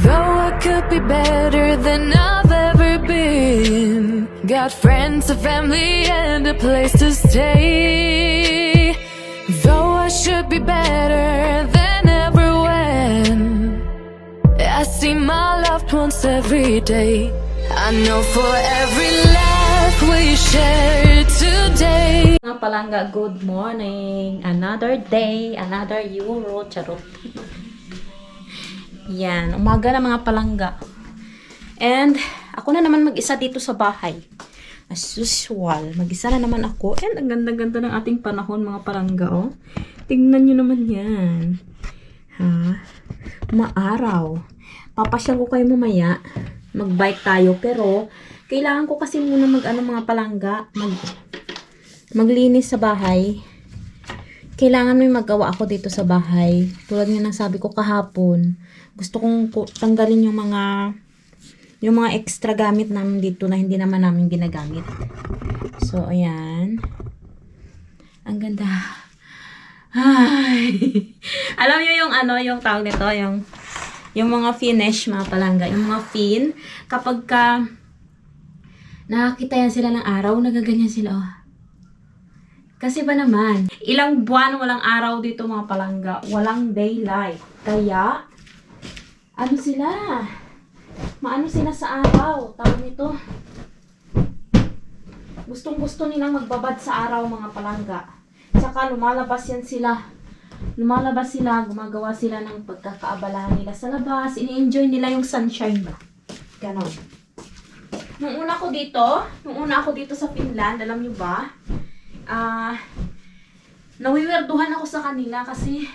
Though I could be better than I've ever been. Got friends, a family, and a place to stay. Though I should be better than ever when I see my loved ones every day. I know for every laugh we share today. Mga palangga, good morning. Another day, another Euro. Charot. Yan, umaga na mga palangga. And ako na naman mag-isa dito sa bahay. As usual, mag-isa na naman ako. And ang ganda-ganda ng ating panahon mga palangga, oh. Tingnan nyo naman yan. Ha? Maaraw. Papasyal ko kayo mamaya. Mag-bike tayo. Pero, kailangan ko kasi muna mga palangga. Maglinis sa bahay. Kailangan may magawa ako dito sa bahay. Tulad nga ng sabi ko kahapon. Gusto kong tanggalin yung mga extra gamit namin dito na hindi naman namin ginagamit. So, ayan. Ang ganda. Ay. Alam niyo yung yung tawag nito, yung mga finish, mga palangga, yung mga fin, kapag nakakita yan sila ng araw, nagaganyan sila, oh. Kasi ba naman, ilang buwan walang araw dito mga palangga, walang daylight. Kaya, maano sila sa araw, tawag nito. Gustong-gusto nilang magbabad sa araw mga palangga. Tsaka lumalabas sila, gumagawa sila ng pagkakaabalahan nila sa labas. Ini-enjoy nila yung sunshine ba? Ganon. Nung una ako dito sa Finland, alam nyo ba? Nawiwerduhan ako sa kanila kasi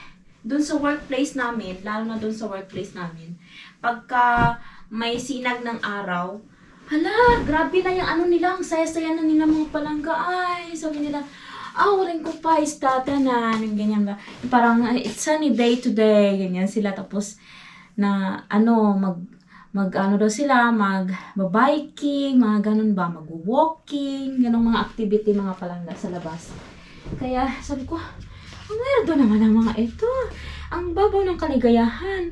dun sa workplace namin, lalo na dun sa workplace namin, pagka may sinag ng araw, hala, grabe na yung nila, ang saya-saya na nila mga palangga. Ay, sabi nila, walang ko pa, istatanan, yung ganyan ba. Parang, it's sunny day today, ganyan sila. Tapos, daw sila, mag-biking, mga ganun ba, mag-walking, ganun mga activity, mga palangga sa labas. Kaya, sabi ko, ang weirdo naman ang mga ito. Ang babaw ng kaligayahan,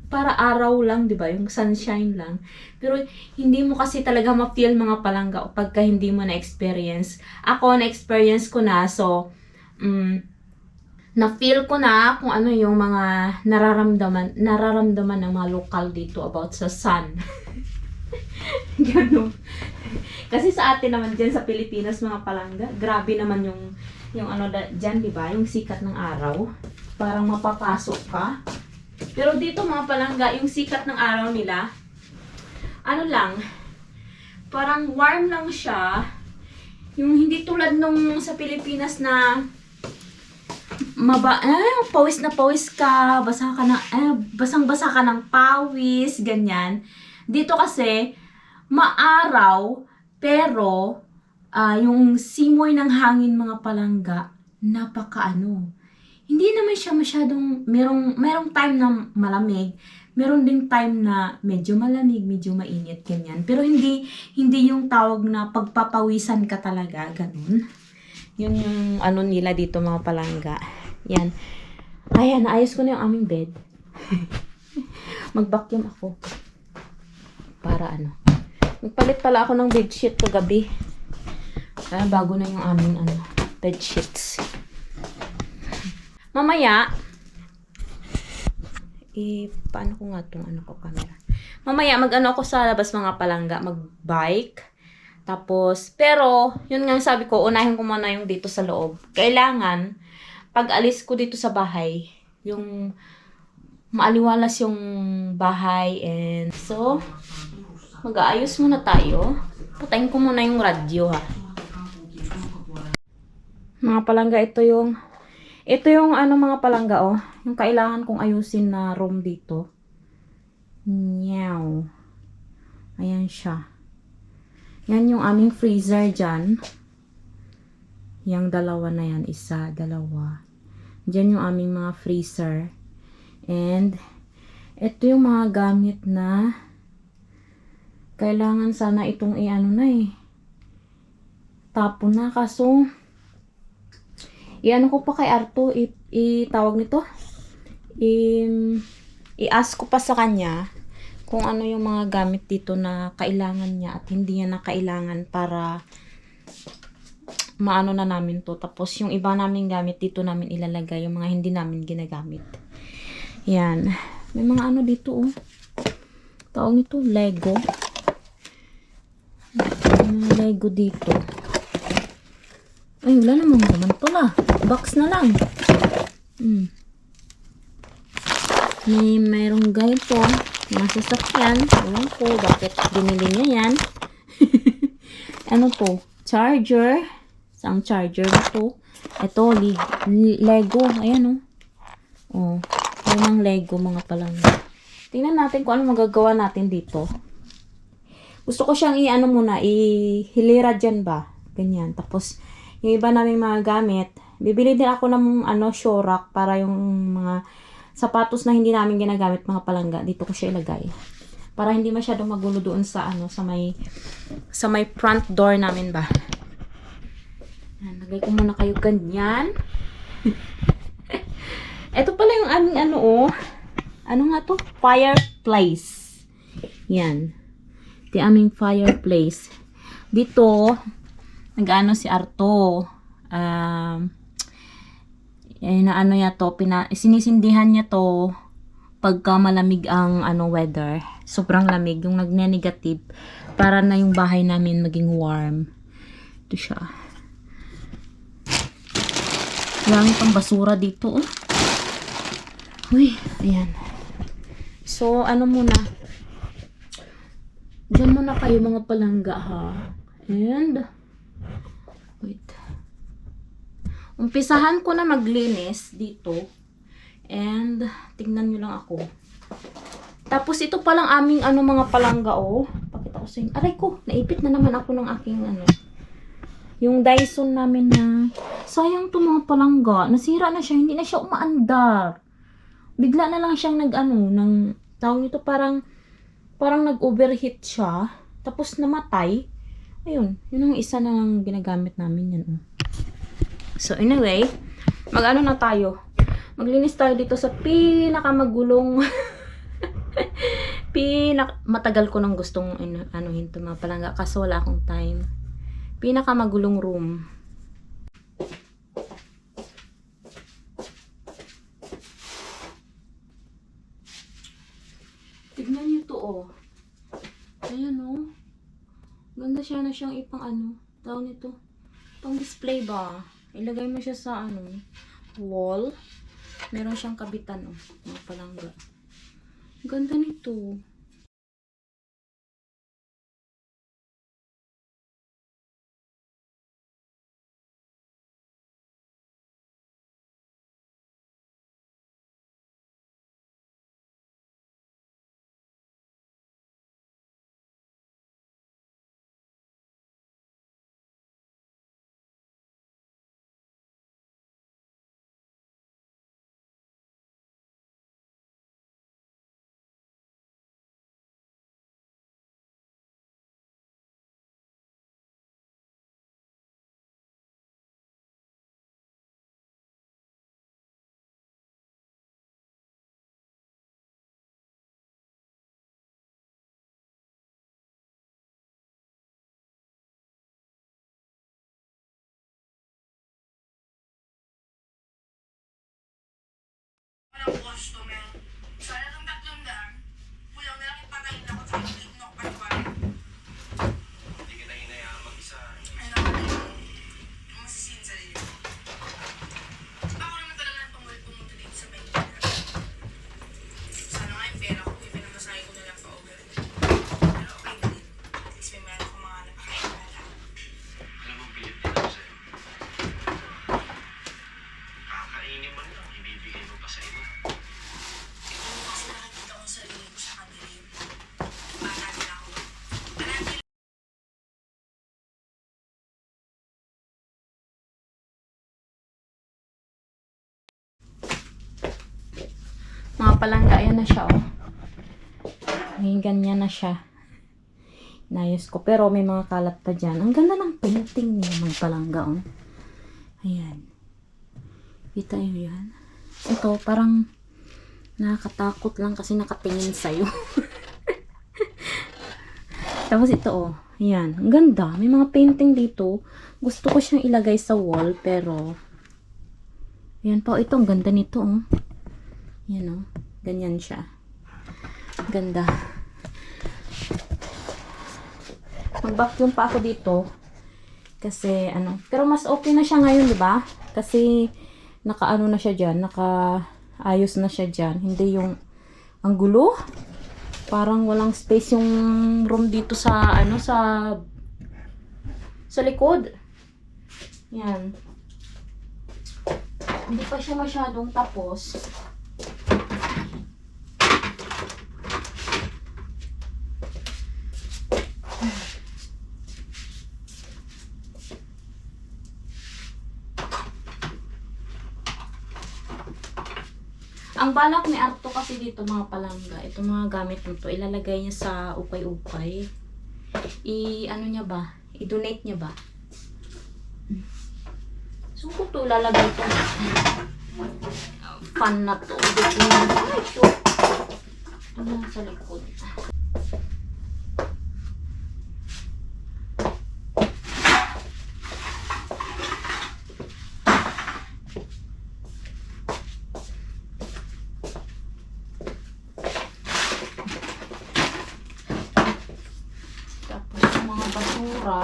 para araw lang, di ba? Yung sunshine lang. Pero, hindi mo kasi talaga ma-feel mga palangga o pagka hindi mo na-experience. Ako, na-experience ko na. So, na-feel ko na kung ano yung mga nararamdaman ng mga lokal dito about sa sun. Ganun. Kasi sa atin naman dyan sa Pilipinas, mga palangga, grabe naman yung dyan, di ba? Yung sikat ng araw. Parang mapapasok ka. Pero dito mga palangga, yung sikat ng araw nila, parang warm lang siya. Yung hindi tulad nung sa Pilipinas na pawis na pawis ka, basang-basa ka ng pawis, ganyan. Dito kasi, maaraw, pero yung simoy ng hangin mga palangga, hindi naman siya masyadong, merong time na malamig, meron din time na medyo malamig, medyo mainit, ganyan. Pero hindi yung tawag na pagpapawisan ka talaga, ganun. Yun yung nila dito mga palangga. Yan. Ayan, naayos ko na yung aming bed. Mag-vacuum ako. Para Magpalit pala ako ng bedsheet kagabi. Bago na yung aming bedsheets. Mamaya, paano ko nga itong camera? Mamaya, ako sa labas mga palangga, mag-bike. Tapos, pero, yun nga sabi ko, unahin ko muna yung dito sa loob. Kailangan, pag alis ko dito sa bahay, yung maaliwalas yung bahay. And so, mag-aayos muna tayo. Patayin ko muna yung radyo, ha. Mga palangga, ito yung mga palangga, oh. Yung kailangan kong ayusin na room dito. Meow. Ayan siya. Yan yung aming freezer dyan. Yang dalawa na yan. Isa, dalawa. Dyan yung aming mga freezer. And, ito yung mga gamit na kailangan sana itong tapon na. Kaso, ko pa kay Arto, tawag nito, i-ask ko pa sa kanya kung ano yung mga gamit dito na kailangan niya at hindi niya na kailangan para maano na namin to. Tapos yung iba namin gamit dito namin ilalagay, yung mga hindi namin ginagamit. Yan. May mga ano dito oh. Tawag nito Lego. May mga Lego dito. Ay, wala namang naman to lah. Box na lang. Mayroong ganito. Mga sasakyan. Ewan ko, bakit binili niya yan. Ano to? Charger. Isang charger na to. Ito, Lego. Ayan, oh. Oh, yung Lego, mga palangga. Tingnan natin kung ano magagawa natin dito. Gusto ko siyang i-ano muna, ihilera dyan ba? Ganyan. Tapos, yung iba namin mga gamit, bibili din ako ng show rack para yung mga sapatos na hindi namin ginagamit, mga palangga. Dito ko siya ilagay. Para hindi masyadong magulo doon sa sa may front door namin ba. Yan, lagay ko muna kayo ganyan. Ito pala yung aming ano nga to? Fireplace. Yan. Ito yung aming fireplace. Dito, nag-ano si Arto. Niya to, sinisindihan niya to pagka malamig ang weather. Sobrang lamig, yung nagne-negative para na yung bahay namin maging warm. Ito siya. Lang pang basura dito oh. Uy, ayan. So, muna. Diyan muna kayo mga palangga ha. And wait. Umpisahan ko na maglinis dito. And tingnan nyo lang ako. Tapos ito palang aming mga palangga oh. Pakita ko sa inyo. Aray ko, naipit na naman ako ng aking yung Dyson namin na sayang to mga palangga. Nasira na siya, hindi na siya umaandar. Bigla na lang siyang tawag nito parang nag-overheat siya. Tapos namatay. Ayun, yun ang isa na lang ginagamit namin yan oh. So anyway, na tayo. Maglinis tayo dito sa pinakamagulong matagal ko nang gustong hinto mga palangga kaso wala akong time. Pinakamagulong room. Tignan niyo to oh. Ayan oh. Ganda siya na siyang ipang tawag nito. Itong display ba? Ilagay mo siya sa wall. Meron siyang kabitan oh. Mga palangga. Ganda nito. Walang customer. Sana ng 300, kulang na lang ipatayin ako sa itinok pa ba? Hindi kita hinayaan mag-isa. Ay naman yun. Masisin sa iyo. Ako naman talaga ang pumunta dito sa Maynila. Sana nga yung pera ko, ipinamasahe ko na lang pa over. Pero okay na din. Kasi may meron ko mga napakain na lang. Alam mo, bilib din ako sa'yo. Kakainin mo lang, ibibigay mo pa sa iba. Hindi kasi nakikita ko sa sarili ko sa kanila yun. Bata din ako. Hanapin Mga palangga, ayan na siya oh. Ngayon ganyan na siya. Inayos ko. Pero may mga kalat pa dyan. Ang ganda ng painting niya mga palangga oh. Ayan. Kita nyo yan. Ito parang nakakatakot lang kasi nakatingin sa'yo. Tapos ito, oh. Ayan. Ang ganda. May mga painting dito. Gusto ko siyang ilagay sa wall, pero ayan pa. Ito, ang ganda nito, oh. Ayan, oh. Ganyan siya. Ganda. Mag-vacuum pa ako dito. Kasi, ano. Pero mas okay na siya ngayon, di ba? Kasi, naka-ano na siya dyan. Naka-ayos na siya dyan. Hindi yung, ang gulo. Parang walang space yung room dito sa, ano, sa likod. Yan. Hindi pa siya masyadong tapos. Ang balak ni Arto kasi dito mga palangga, itong mga gamit nito, ilalagay niya sa ukay-ukay. Ano niya ba? I-donate niya ba? So, kung ito ilalagay ito. Fan na to. Ay, shoot. Ano sa likod? Tapos yung mga basura.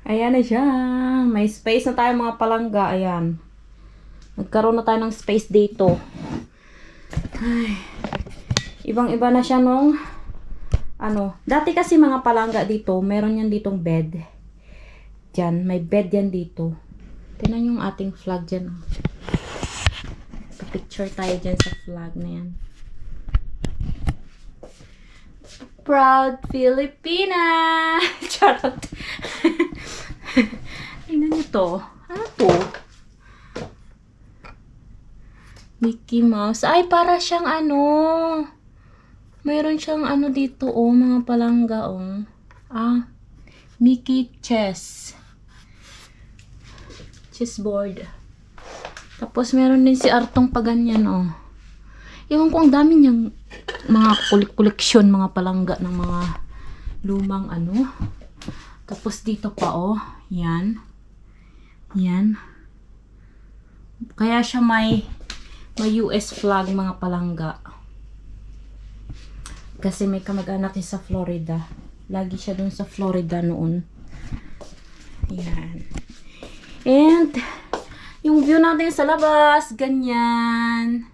Ayan na siya. May space na tayo mga palangga. Ayan. Nagkaroon na tayo ng space dito. Ay. Ibang-iba na siya nung dati kasi mga palangga dito, meron yan ditong bed. Diyan, may bed yan dito. Tingnan yung ating flag dyan. Pa-picture tayo dyan sa flag na yan. Proud Filipina! Charot! Tingnan nyo to. Ano to? Mickey Mouse. Ay, para siyang mayroon siyang dito, mga palangga, Mickey chess. chessboard. Tapos meron din si Artong pa ganyan, oh. Ewan ko, ang dami niyang mga koleksyon, mga palangga ng mga lumang ano. Tapos dito pa, oh. Yan. Yan. Kaya siya may US flag, mga palangga. Kasi may kamag-anak niya sa Florida. Lagi siya dun sa Florida noon. Yan. And, yung view natin sa labas, ganyan.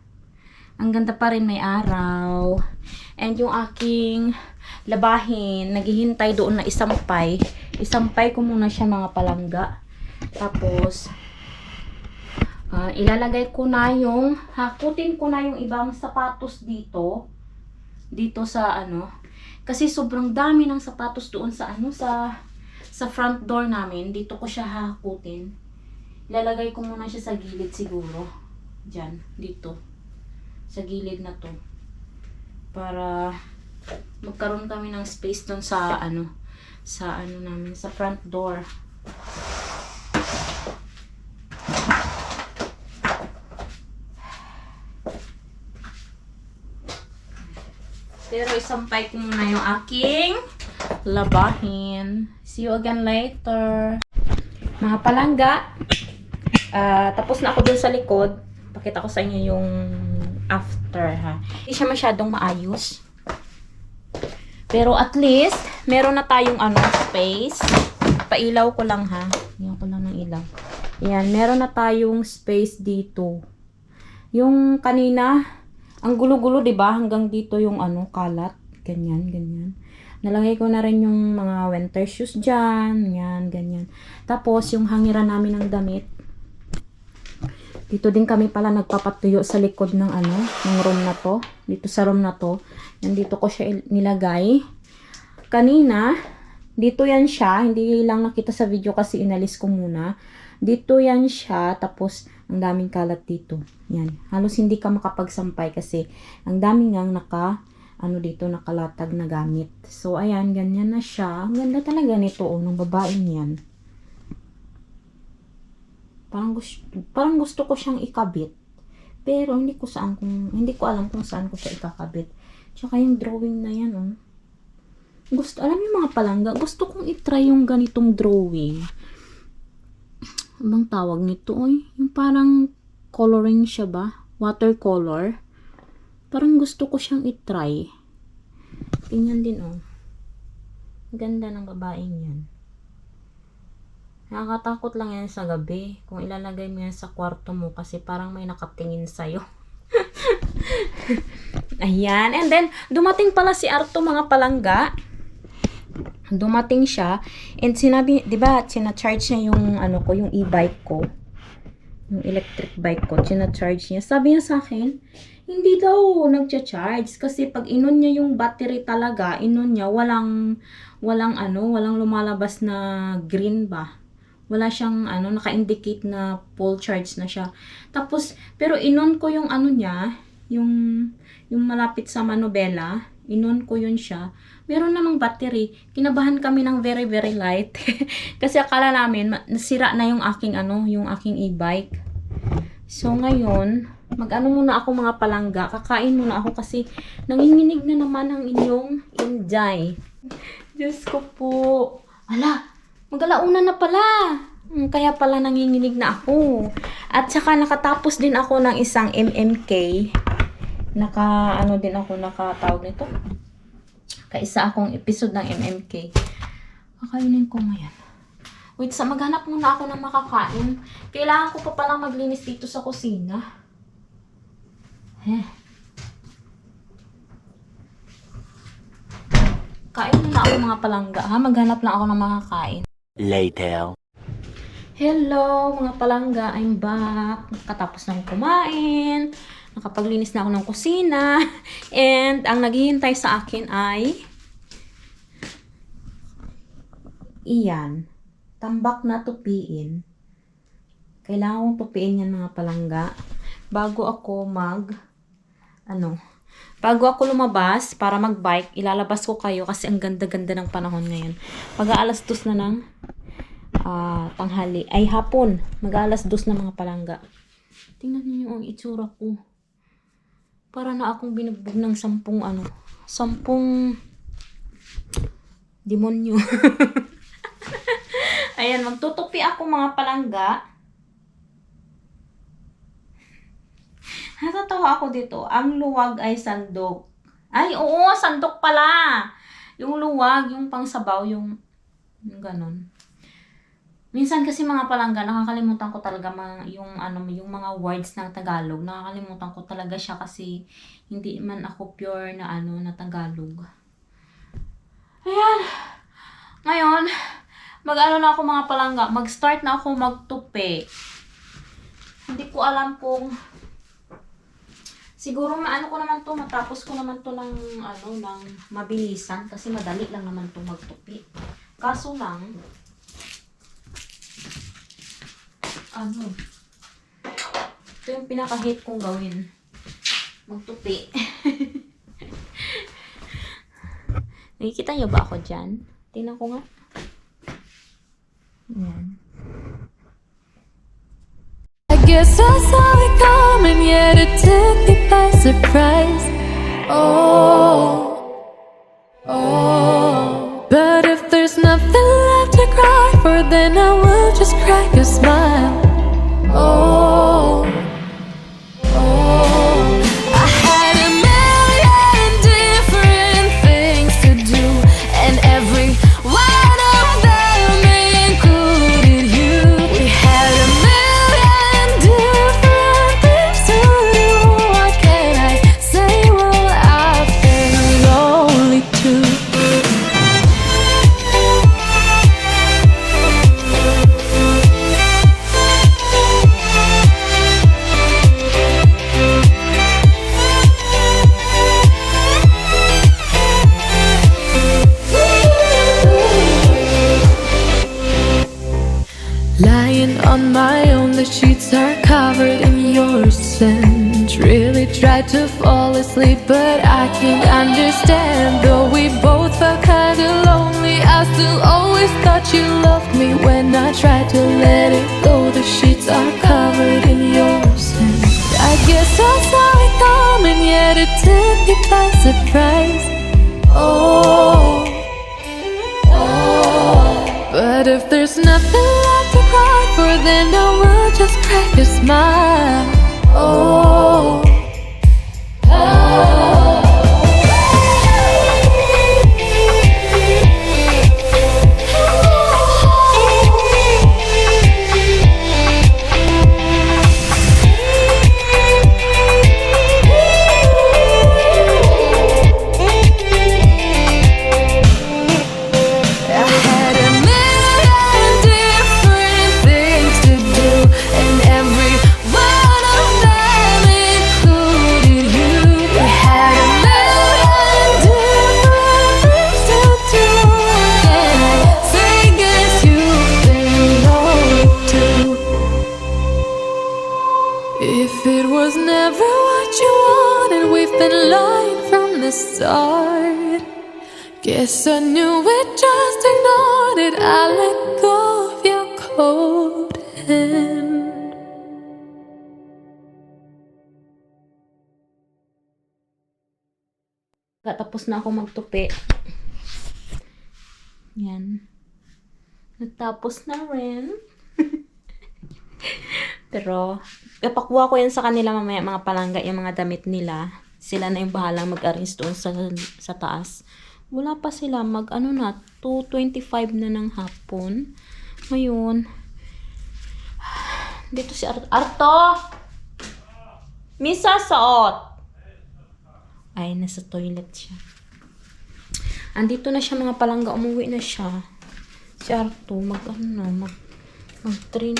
Ang ganda pa rin, may araw. And yung aking labahin, naghihintay doon na isampay. Isampay ko muna siya, mga palangga. Tapos, ilalagay ko na yung, hakutin ko na yung ibang sapatos dito. Dito sa ano. Kasi sobrang dami ng sapatos doon sa ano, sa front door namin. Dito ko siya hakutin. Ilalagay ko muna siya sa gilid siguro. Diyan, dito. Sa gilid na to. Para magkaroon kami ng space doon sa ano namin, sa front door. Pero isampay ko muna yung aking labahin. See you again later. Mga palangga. Tapos na ako dun sa likod. Pakita ko sa inyo yung after, ha. Hindi siya masyadong maayos. Pero at least, meron na tayong ano, space. Pailaw ko lang, ha. Yan ko lang ng ilaw. Yan, meron na tayong space dito. Yung kanina, ang gulo-gulo, 'di ba? Hanggang dito yung ano, kalat, ganyan, ganyan. Nalagay ko na rin yung mga winter shoes diyan, yan, ganyan. Tapos yung hangiran namin ng damit. Dito din kami pala nagpapatuyo sa likod ng ano, ng room na to. Dito sa room na to. Yan, dito ko siya nilagay. Kanina, dito yan siya, hindi lang nakita sa video kasi inalis ko muna. Dito yan siya, tapos ang daming kalat dito. Yan. Halos hindi ka makapagsampay kasi ang daming ngang nakalatag na gamit. So, ayan, ganyan na siya. Ang ganda talaga nito, oh, ng babaeng yan. Parang gusto ko siyang ikabit. Pero hindi ko alam kung saan ko siya ikakabit. Tsaka yung drawing na yan, oh. Alam niyo mga palangga, gusto kong itry yung ganitong drawing. Anong tawag nito, oy? Yung parang coloring siya ba? Watercolor. Parang gusto ko siyang itry. Tingnan din, oh. Ganda ng babaeng yan. Nakakatakot lang yan sa gabi. Kung ilalagay mo yan sa kwarto mo kasi parang may nakatingin sa'yo. Ayan. And then, dumating pala si Arto, mga palangga. Dumating siya. And sinabi, di ba, sinacharge niya yung, yung e-bike ko. Yung electric bike ko. Sinacharge niya. Sabi niya sa akin, hindi daw nagcha-charge. Kasi pag inon niya yung battery talaga, inon niya, walang lumalabas na green ba. Wala siyang, naka-indicate na full charge na siya. Tapos, pero inon ko yung niya, yung malapit sa Manobela, inon ko yun siya. Meron namang battery. Kinabahan kami ng very, very light. Kasi akala namin, nasira na yung aking, yung aking e-bike. So, ngayon, muna ako, mga palangga. Kakain muna ako kasi nanginginig na naman ang inyong inday. Diyos ko po. Ala, mag-alauna na pala. Kaya pala nanginginig na ako. At saka nakatapos din ako ng isang MMK. Nakatawag nito. Kaisa akong episode ng MMK. Kakainin ko ngayon. Wait, maghanap muna ako ng makakain. Kailangan ko pa palang maglinis dito sa kusina. Kain muna ako, mga palangga, ha? Maghanap lang ako ng makakain. Later. Hello, mga palangga. I'm back. Nakatapos ng kumain. Nakapaglinis na ako ng kusina. And ang naghihintay sa akin ay iyan. Tambak na tupiin. Kailangan kong tupiin yan, mga palangga. Bago ako bago ako lumabas para mag-bike, ilalabas ko kayo kasi ang ganda-ganda ng panahon ngayon. Pag-aalas 2 na ng tanghali. Ay, hapon. Mag-alas 2 na mga palangga. Tingnan niyo ang itsura ko. Para na akong binugbog ng 10 demonyo. Ayan, magtutupi ako mga palangga. Natatawa ako dito. Ang luwag ay sandok. Ay, oo, sandok pala. Yung luwag, yung pangsabaw, yung ganon. Minsan kasi mga palangga, nakakalimutan ko talaga yung mga words ng Tagalog. Nakakalimutan ko talaga siya kasi hindi man ako pure na na Tagalog. Ayan. Ngayon, na ako mga palangga. Mag-start na ako magtupi. Hindi ko alam kung siguro ko naman to, matapos ko naman to ng mabilisan kasi madali lang naman to magtupi. Kaso lang ito yung pinaka-hate kong gawin. Magtupi. Nakikita niyo ba ako dyan? Tingnan ko nga. Ayan. I guess I saw it coming, yet it took me by surprise. Oh, but if there's nothing left to cry for, then I will just crack a smile. Oh, I had a million different things to do, and every one of them included you. We had a million different things to do. What can I say? Well, I've been lonely too. Lying on my own, the sheets are covered in your scent. Really tried to fall asleep, but I can't understand. Though we both felt kinda lonely, I still always thought you loved me. When I tried to let it go, the sheets are covered in your scent. I guess I saw it coming, yet it took me by surprise. Oh, but if there's nothing left to cry for, then I will just crack a smile. Oh, I had a million different things to do, and every one of them included you. We had a million different things to do. Can I say, guess you've been lonely too? If it was never what you wanted, we've been lying from the start. Guess I knew it, just ignored it. I let go of your cold hand. Tapos na ako magtupi. Yan. Natapos na rin. Pero, ipakuha ko yan sa kanila mamaya, mga palangga, yung mga damit nila. Sila na yung bahalang mag-arrange doon sa taas. Wala pa sila, 2:25 na ng hapon. Ngayon, dito si Arto! Misa Saot! Ay, nasa toilet siya. Andito na siya mga palangga, umuwi na siya. Si Arto, mag-3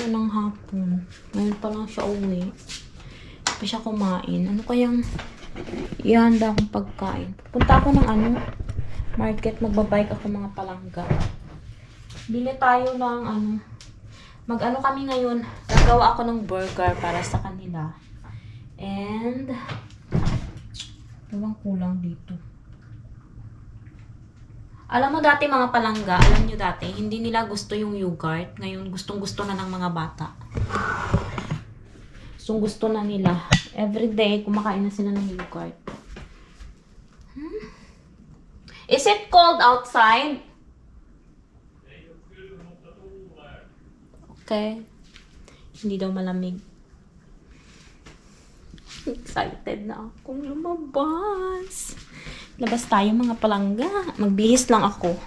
na ng hapon. Ngayon pa lang siya uwi. Pa siya kumain. Ano kayang ihanda akong pagkain? Punta ako ng market, magbabike ako mga palangga. Bili tayo ng kami ngayon. Gagawa ako ng burger para sa kanila. And walang kulang dito. Alam mo dati mga palangga, alam nyo dati, hindi nila gusto yung yogurt. Ngayon, gustong-gusto na ng mga bata. Gusto na nila. Everyday, kumakain na sila ng yogurt. Is it cold outside? Okay. Hindi daw malamig. Excited na akong lumabas. Labas tayo mga palangga. Magbihis lang ako.